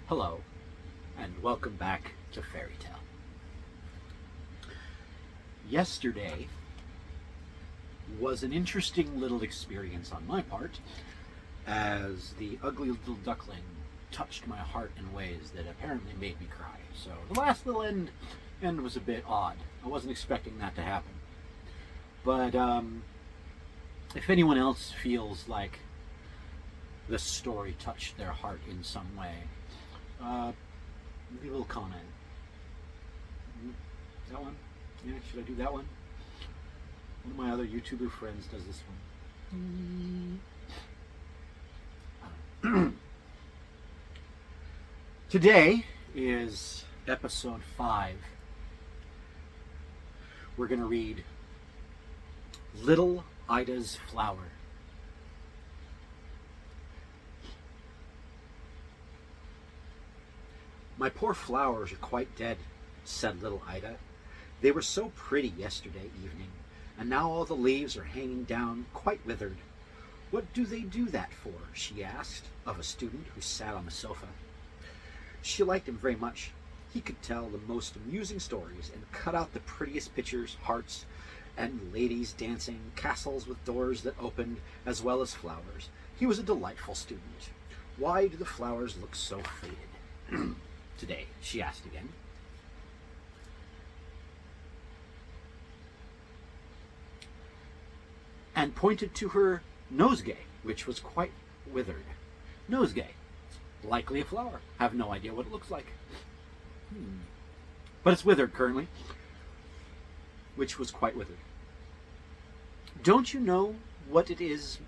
Hello, and welcome back to Fairy Tale. Yesterday was an interesting little experience on my part, as the ugly little duckling touched my heart in ways that apparently made me cry. So the last little end was a bit odd. I wasn't expecting that to happen. But if anyone else feels like this story touched their heart in some way, leave a little comment. That one? Yeah, should I do that one? One of my other YouTuber friends does this one. Today is episode 5. We're going to read Little Ida's Flower. "My poor flowers are quite dead," said little Ida. "They were so pretty yesterday evening, and now all the leaves are hanging down quite withered. What do they do that for?" she asked of a student who sat on the sofa. She liked him very much. He could tell the most amusing stories and cut out the prettiest pictures, hearts, and ladies dancing, castles with doors that opened, as well as flowers. He was a delightful student. "Why do the flowers look so faded today?" she asked again. And pointed to her nosegay, which was quite withered. Nosegay. Likely a flower. Have no idea what it looks like. But it's withered currently. Which was quite withered. Don't you know what is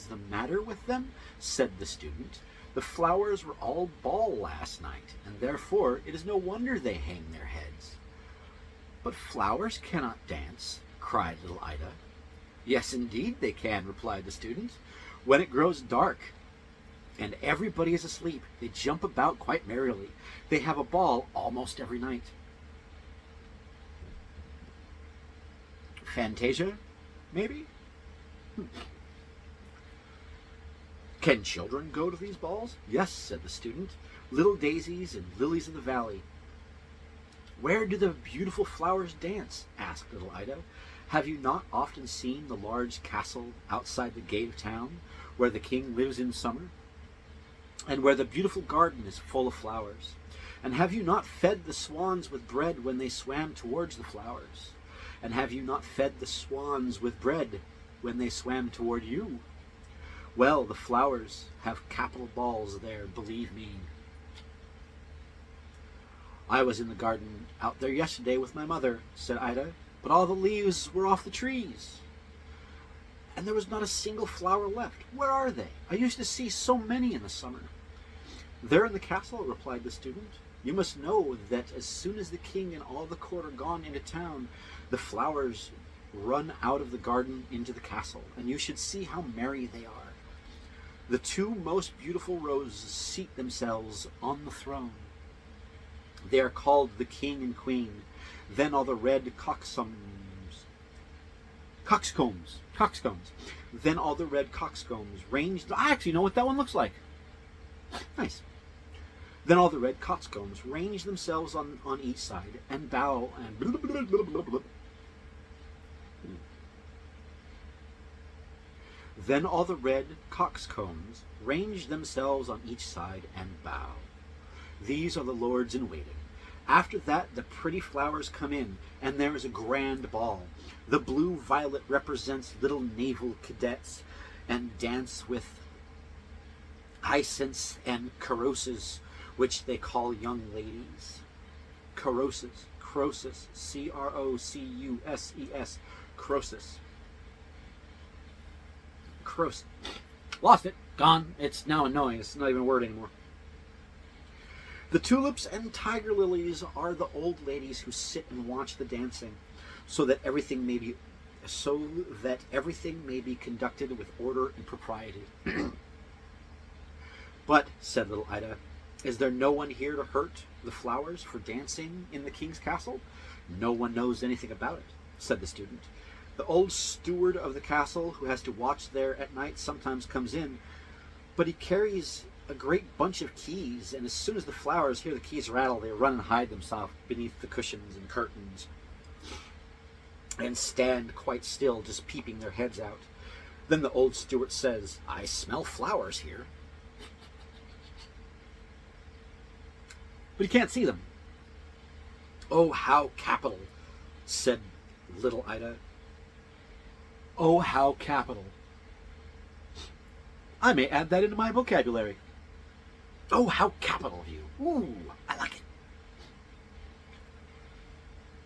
the matter with them?" said the student. "The flowers were all ball last night, and therefore it is no wonder they hang their heads." "But flowers cannot dance," cried little Ida. "Yes, indeed they can," replied the student. "When it grows dark and everybody is asleep, they jump about quite merrily. They have a ball almost every night." Fantasia, maybe? "Can children go to these balls?" "Yes," said the student. "Little daisies and lilies of the valley." "Where do the beautiful flowers dance?" asked little Ida. "Have you not often seen the large castle outside the gate of town, where the king lives in summer, and where the beautiful garden is full of flowers? And have you not fed the swans with bread when they swam towards the flowers? And have you not fed the swans with bread when they swam toward you? Well, the flowers have capital balls there, believe me." "I was in the garden out there yesterday with my mother," said Ida, "but all the leaves were off the trees, and there was not a single flower left. Where are they? I used to see so many in the summer." "They're in the castle," replied the student. "You must know that as soon as the king and all the court are gone into town, the flowers run out of the garden into the castle, and you should see how merry they are. The two most beautiful roses seat themselves on the throne. They are called the king and queen. Then all the red coxcombs. Then all the red coxcombs ranged. I actually know what that one looks like. Nice. Then all the red coxcombs range themselves on each side and bow and blah, blah, blah, blah, blah. Then all the red coxcombs range themselves on each side and bow. These are the lords in waiting. After that, the pretty flowers come in, and there is a grand ball. The blue violet represents little naval cadets, and dance with hyacinths and crosses, which they call young ladies. Crosses, Croesus, Crocus, Croesus. Croesus. Lost it. Gone. It's now annoying. It's not even a word anymore. The tulips and tiger lilies are the old ladies who sit and watch the dancing, so that everything may be conducted with order and propriety. "But," said little Ida, "is there no one here to hurt the flowers for dancing in the king's castle?" "No one knows anything about it," said the student. "The old steward of the castle, who has to watch there at night, sometimes comes in, but he carries a great bunch of keys, and as soon as the flowers hear the keys rattle, they run and hide themselves beneath the cushions and curtains and stand quite still, just peeping their heads out. Then the old steward says, "I smell flowers here." But he can't see them. "Oh, how capital," said little Ida. "Oh, how capital. I may add that into my vocabulary. Oh, how capital of you. Ooh, I like it,"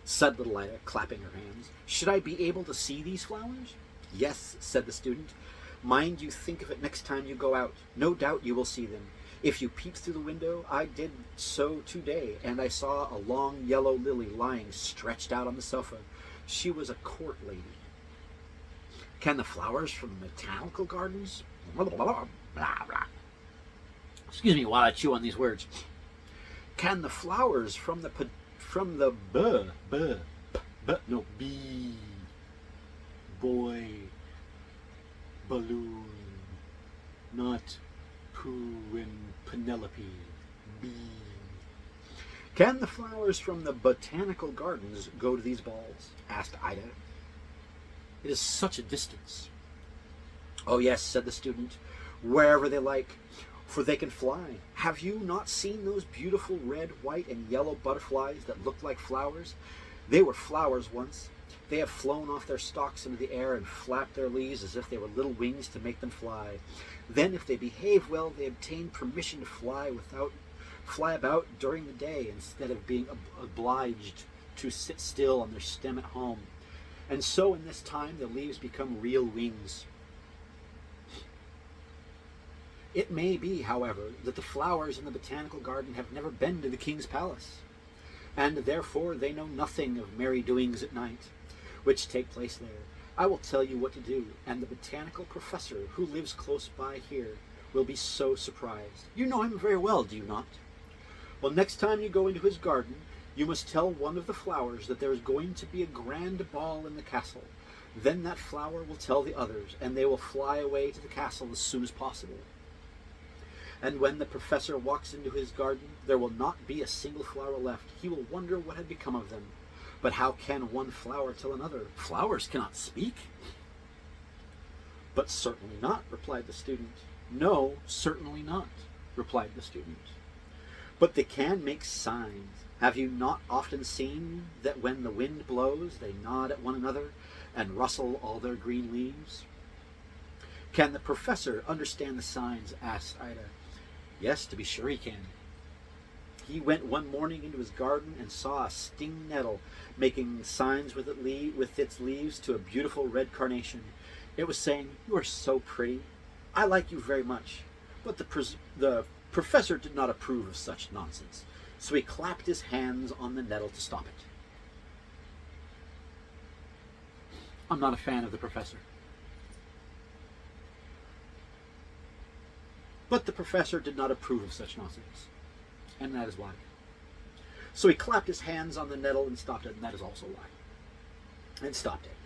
said little Ida, clapping her hands. "Should I be able to see these flowers?" "Yes," said the student. "Mind you think of it next time you go out. No doubt you will see them. If you peep through the window, I did so today, and I saw a long yellow lily lying stretched out on the sofa. She was a court lady." "Can the flowers from the botanical gardens?" Excuse me while I chew on these words. "Can the flowers from the bee, boy, balloon, not Pooh and Penelope, bee. Can the flowers from the botanical gardens go to these balls?" asked Ida. "It is such a distance." "Oh yes," said the student, "wherever they like, for they can fly. Have you not seen those beautiful red, white, and yellow butterflies that look like flowers? They were flowers once. They have flown off their stalks into the air and flapped their leaves as if they were little wings to make them fly. Then, if they behave well, they obtain permission to fly about during the day instead of being obliged to sit still on their stem at home. And so in this time the leaves become real wings. It may be, however, that the flowers in the botanical garden have never been to the king's palace, and therefore they know nothing of merry doings at night, which take place there. I will tell you what to do, and the botanical professor, who lives close by here, will be so surprised. You know him very well, do you not? Well, next time you go into his garden, you must tell one of the flowers that there is going to be a grand ball in the castle. Then that flower will tell the others, and they will fly away to the castle as soon as possible. And when the professor walks into his garden, there will not be a single flower left. He will wonder what had become of them. But how can one flower tell another? Flowers cannot speak." "But certainly not," replied the student. "No, certainly not," replied the student. "But they can make signs. Have you not often seen that when the wind blows, they nod at one another and rustle all their green leaves?" "Can the professor understand the signs?" asked Ida. "Yes, to be sure he can. He went one morning into his garden and saw a stinging nettle making signs with its leaves to a beautiful red carnation. It was saying, 'You are so pretty. I like you very much.' But the professor did not approve of such nonsense, so he clapped his hands on the nettle to stop it." I'm not a fan of the professor. But the professor did not approve of such nonsense, and that is why. So he clapped his hands on the nettle and stopped it, and that is also why. And stopped it.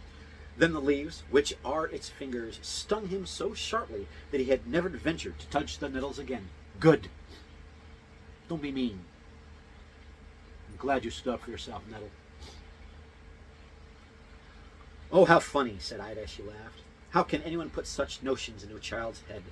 Then the leaves, which are its fingers, stung him so sharply that he had never ventured to touch the nettles again. Good. Don't be mean. I'm glad you stood up for yourself, Nettle. "Oh, how funny," said Ida as she laughed. "How can anyone put such notions into a child's head?"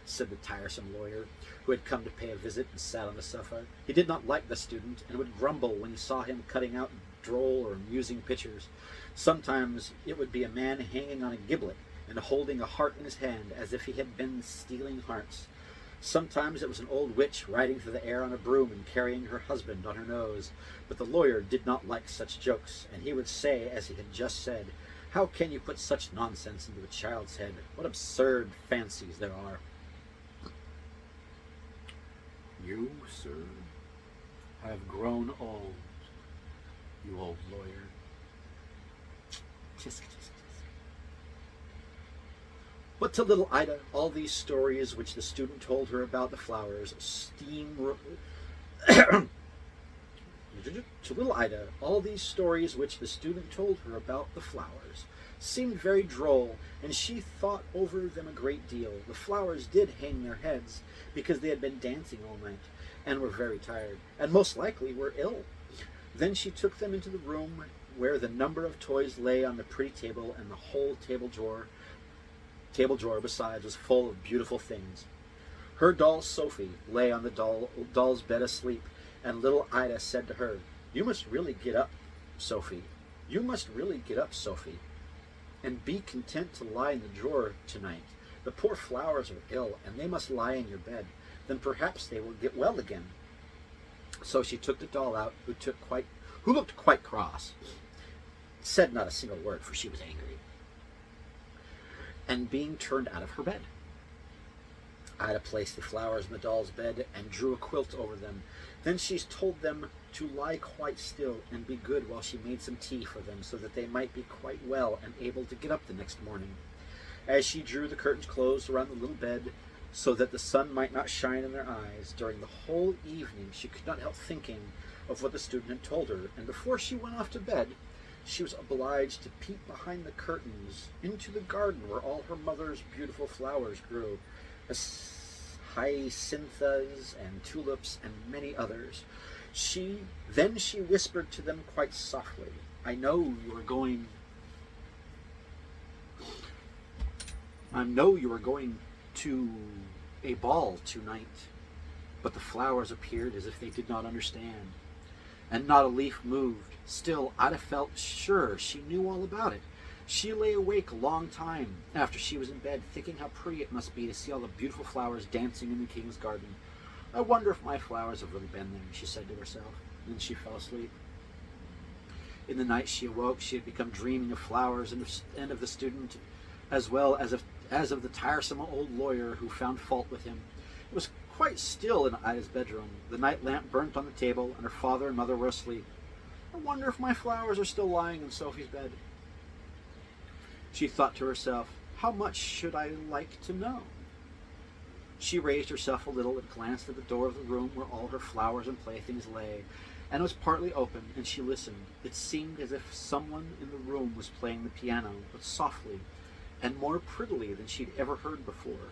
said the tiresome lawyer, who had come to pay a visit and sat on the sofa. He did not like the student, and would grumble when he saw him cutting out droll or amusing pictures. Sometimes it would be a man hanging on a gibbet and holding a heart in his hand as if he had been stealing hearts. Sometimes it was an old witch riding through the air on a broom and carrying her husband on her nose. But the lawyer did not like such jokes, and he would say, as he had just said, "How can you put such nonsense into a child's head? What absurd fancies there are!" "You, sir, have grown old, you old lawyer." Tisk, tisk, tisk. But to little Ida, all these stories which the student told her about the flowers To little Ida, all these stories which the student told her about the flowers seemed very droll, and she thought over them a great deal. The flowers did hang their heads, because they had been dancing all night, and were very tired, and most likely were ill. Then she took them into the room where the number of toys lay on the pretty table, and the whole table drawer besides was full of beautiful things. Her doll Sophie lay on the doll's bed asleep, and little Ida said to her, "You must really get up, Sophie. You must really get up, Sophie, and be content to lie in the drawer tonight. The poor flowers are ill, and they must lie in your bed. Then perhaps they will get well again." So she took the doll out, who looked quite cross, said not a single word, for she was angry, and being turned out of her bed. Ida placed the flowers in the doll's bed and drew a quilt over them. Then she told them to lie quite still and be good while she made some tea for them, so that they might be quite well and able to get up the next morning. As she drew the curtains closed around the little bed, so that the sun might not shine in their eyes, during the whole evening she could not help thinking of what the student had told her, and before she went off to bed, she was obliged to peep behind the curtains into the garden where all her mother's beautiful flowers grew, hyacinthas and tulips and many others. Then she whispered to them quite softly, I know you are going to a ball tonight." But the flowers appeared as if they did not understand, and not a leaf moved. Still, Ida felt sure she knew all about it. She lay awake a long time after she was in bed, thinking how pretty it must be to see all the beautiful flowers dancing in the king's garden. "I wonder if my flowers have really been there," she said to herself, and then she fell asleep. In the night she awoke. She had become dreaming of flowers and of the student, as well as of the tiresome old lawyer who found fault with him. It was quite still in Ida's bedroom. The night lamp burnt on the table, and her father and mother were asleep. "I wonder if my flowers are still lying in Sophie's bed." She thought to herself, "How much should I like to know?" She raised herself a little and glanced at the door of the room where all her flowers and playthings lay, and it was partly open, and she listened. It seemed as if someone in the room was playing the piano, but softly and more prettily than she'd ever heard before.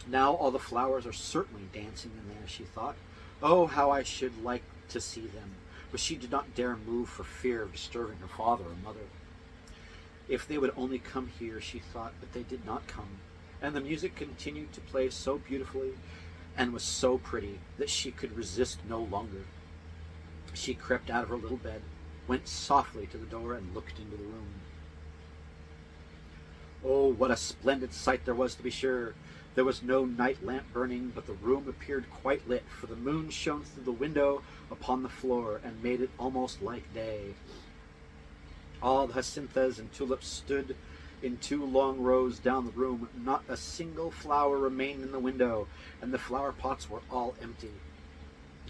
"Now all the flowers are certainly dancing in there," she thought. "Oh, how I should like to see them!" But she did not dare move for fear of disturbing her father or mother. If they would only come here, she thought, but they did not come, and the music continued to play so beautifully and was so pretty that she could resist no longer. She crept out of her little bed, went softly to the door, and looked into the room. Oh, what a splendid sight there was, to be sure! There was no night lamp burning, but the room appeared quite lit, for the moon shone through the window upon the floor and made it almost like day. All the hyacinthas and tulips stood in 2 long rows down the room. Not a single flower remained in the window, and the flower pots were all empty.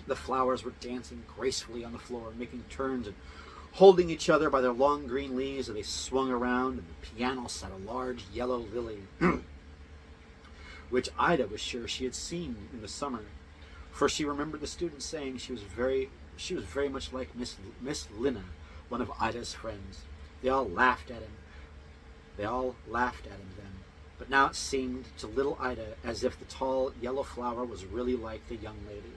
The flowers were dancing gracefully on the floor, making turns and holding each other by their long green leaves as they swung around, and the piano sat a large yellow lily, which Ida was sure she had seen in the summer, for she remembered the student saying she was very much like Miss Lina, one of Ida's friends. They all laughed at him then, but now it seemed to little Ida as if the tall yellow flower was really like the young lady.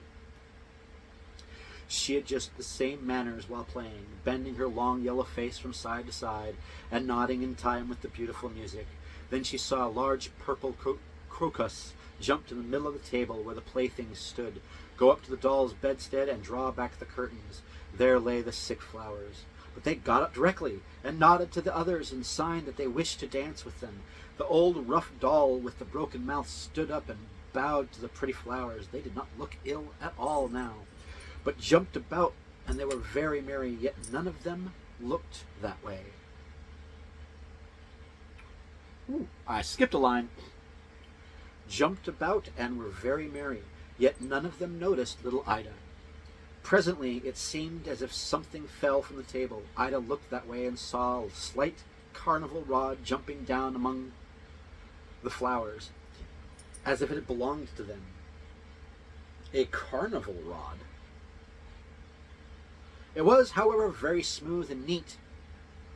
She had just the same manners while playing, bending her long yellow face from side to side and nodding in time with the beautiful music. Then she saw a large purple crocus jump to the middle of the table where the playthings stood, go up to the doll's bedstead and draw back the curtains. There lay the sick flowers. But they got up directly and nodded to the others in sign that they wished to dance with them. The old rough doll with the broken mouth stood up and bowed to the pretty flowers. They did not look ill at all now, but jumped about, and they were very merry, yet none of them looked that way. I skipped a line. Jumped about and were very merry, yet none of them noticed little Ida. Presently it seemed as if something fell from the table. Ida looked that way and saw a slight carnival rod jumping down among the flowers, as if it had belonged to them. A carnival rod. It was, however, very smooth and neat,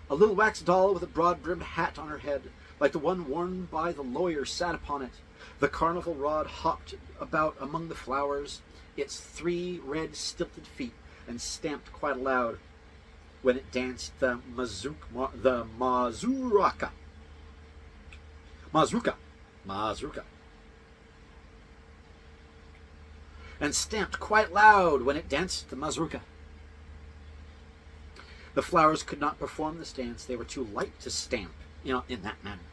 A little wax doll with a broad-brimmed hat on her head, like the one worn by the lawyer, sat upon it. The carnival rod hopped about among the flowers, its 3 red stilted feet, and stamped quite loud when it danced the mazurka. And stamped quite loud when it danced the mazurka. The flowers could not perform this dance. They were too light to stamp, in that manner.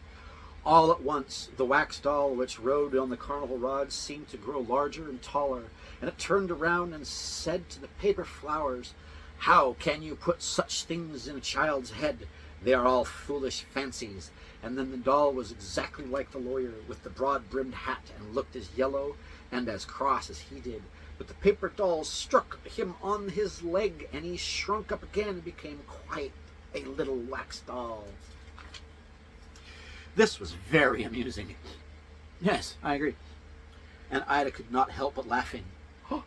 All at once, the wax doll which rode on the carnival rod seemed to grow larger and taller, and it turned around and said to the paper flowers, "How can you put such things in a child's head? They are all foolish fancies." And then the doll was exactly like the lawyer, with the broad-brimmed hat, and looked as yellow and as cross as he did. But the paper doll struck him on his leg, and he shrunk up again and became quite a little wax doll. This was very amusing. Yes, I agree. And Ida could not help but laughing. Oh,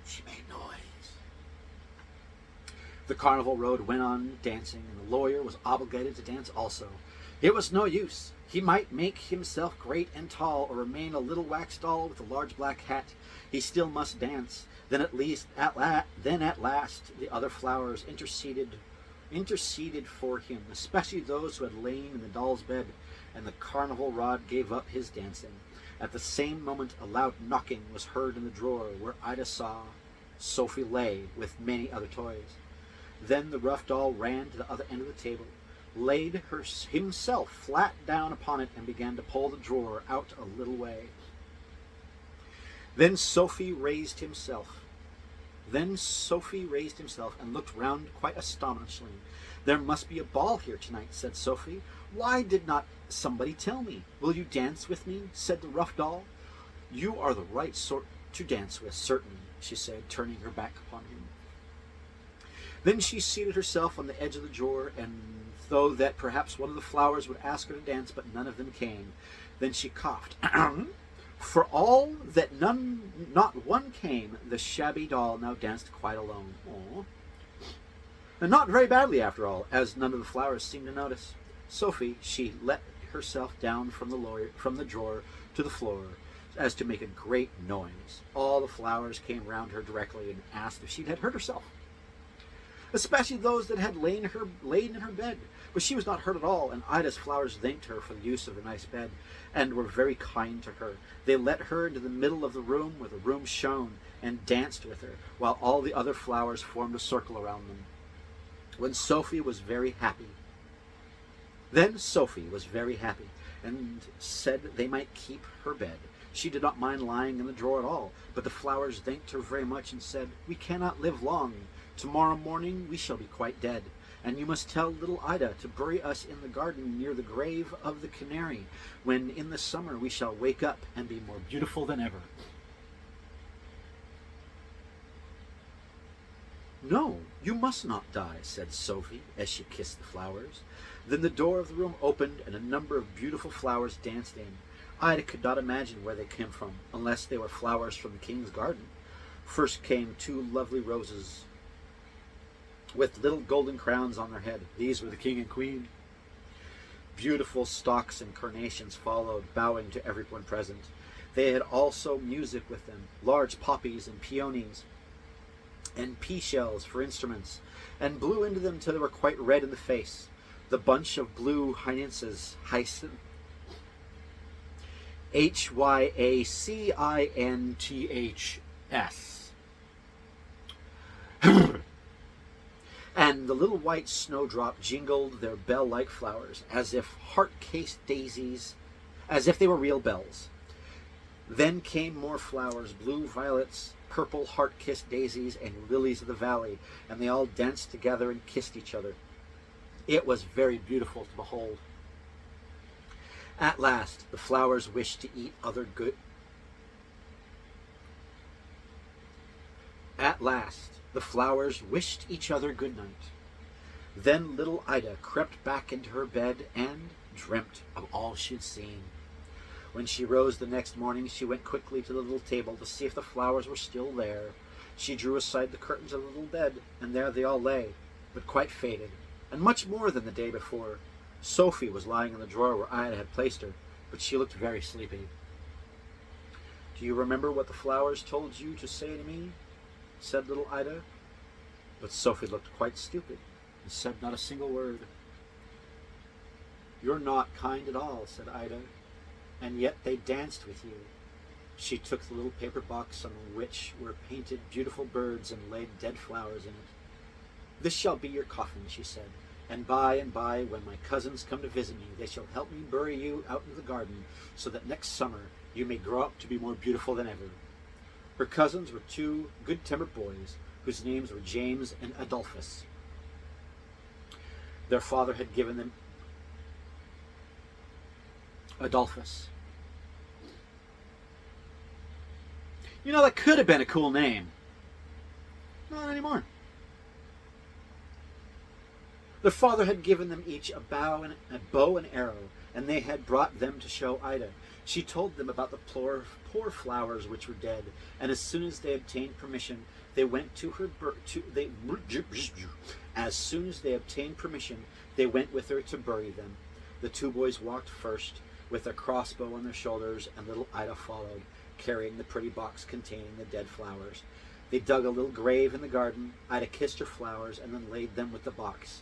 she made noise. The carnival road went on dancing, and the lawyer was obligated to dance also. It was no use. He might make himself great and tall, or remain a little wax doll with a large black hat. He still must dance. Then at last, the other flowers interceded for him, especially those who had lain in the doll's bed, and the carnival rod gave up his dancing. At the same moment a loud knocking was heard in the drawer where Ida saw Sophie lay with many other toys. Then the rough doll ran to the other end of the table, laid himself flat down upon it, and began to pull the drawer out a little way. Then Sophie raised himself and looked round quite astonishingly. "There must be a ball here tonight," said Sophie. "Why did not somebody tell me? Will you dance with me?" said the rough doll. "You are the right sort to dance with, certainly," she said, turning her back upon him. Then she seated herself on the edge of the drawer, and though that perhaps one of the flowers would ask her to dance, but none of them came. Then she coughed. For all that not one came, the shabby doll now danced quite alone. Aww. And not very badly, after all, as none of the flowers seemed to notice. Sophie, she let herself down from the drawer to the floor, as to make a great noise. All the flowers came round her directly and asked if she had hurt herself, especially those that had lain in her bed. But she was not hurt at all, and Ida's flowers thanked her for the use of the nice bed, and were very kind to her. They let her into the middle of the room where the room shone, and danced with her, while all the other flowers formed a circle around them. Then Sophie was very happy, and said they might keep her bed. She did not mind lying in the drawer at all, but the flowers thanked her very much, and said, "We cannot live long. Tomorrow morning we shall be quite dead, and you must tell little Ida to bury us in the garden near the grave of the canary, when in the summer we shall wake up and be more beautiful than ever." "No, you must not die," said Sophie, as she kissed the flowers. Then the door of the room opened, and a number of beautiful flowers danced in. Ida could not imagine where they came from, unless they were flowers from the king's garden. First came 2 lovely roses, with little golden crowns on their head. These were the king and queen. Beautiful stalks and carnations followed, bowing to everyone present. They had also music with them, large poppies and peonies, and pea shells for instruments, and blew into them till they were quite red in the face. The bunch of blue hyacinths, Hyacinths, and the little white snowdrop jingled their bell-like flowers, as if heart-cased daisies, as if they were real bells. Then came more flowers, blue violets, purple heart-kissed daisies, and lilies of the valley, and they all danced together and kissed each other. It was very beautiful to behold. At last the flowers wished to eat other good. At last the flowers wished each other good night. Then little Ida crept back into her bed and dreamt of all she had seen. When she rose the next morning, she went quickly to the little table to see if the flowers were still there. She drew aside the curtains of the little bed, and there they all lay, but quite faded. and much more than the day before. Sophie was lying in the drawer where Ida had placed her, but she looked very sleepy. "Do you remember what the flowers told you to say to me?" said little Ida. But Sophie looked quite stupid and said not a single word. "You're not kind at all," said Ida, "and yet they danced with you." She took the little paper box on which were painted beautiful birds and laid dead flowers in it. "This shall be your coffin," she said, and by, when my cousins come to visit me, they shall help me bury you out in the garden, so that next summer you may grow up to be more beautiful than ever." Her cousins were two good-tempered boys, whose names were James and Adolphus. Their father had given them Adolphus. You know, that could have been a cool name. Not anymore. Their father had given them each a bow and arrow, and they had brought them to show Ida. She told them about the poor flowers which were dead, and as soon as they obtained permission, they went with her to bury them. The two boys walked first, with their crossbow on their shoulders, and little Ida followed, carrying the pretty box containing the dead flowers. They dug a little grave in the garden. Ida kissed her flowers, and then laid them with the box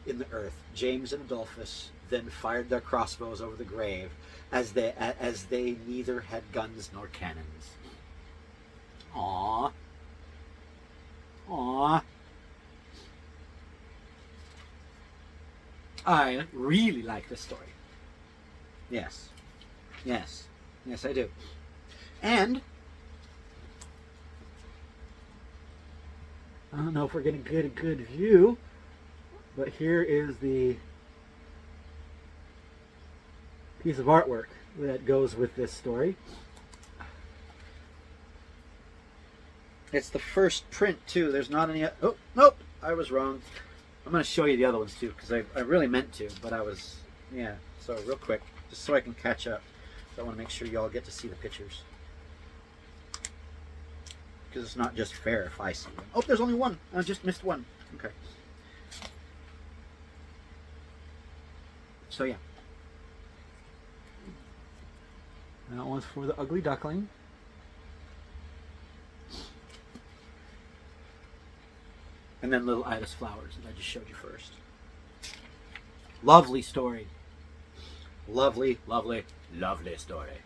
in the earth. James and Adolphus then fired their crossbows over the grave, as they neither had guns nor cannons. Aww. Aww. I really like this story. Yes. Yes. Yes, I do. And I don't know if we're going to get a good view, but here is the piece of artwork that goes with this story. It's the first print, too. There's not any... Oh, nope, I was wrong. I'm going to show you the other ones, too, because I really meant to, but I was... Yeah, so real quick, just so I can catch up. So I want to make sure you all get to see the pictures. Because it's not just fair if I see them. Oh, there's only one. I just missed one. Okay. So, yeah. That one's for the ugly duckling. And then little Ida's flowers that I just showed you first. Lovely story. Lovely, lovely, lovely story.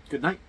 Good night.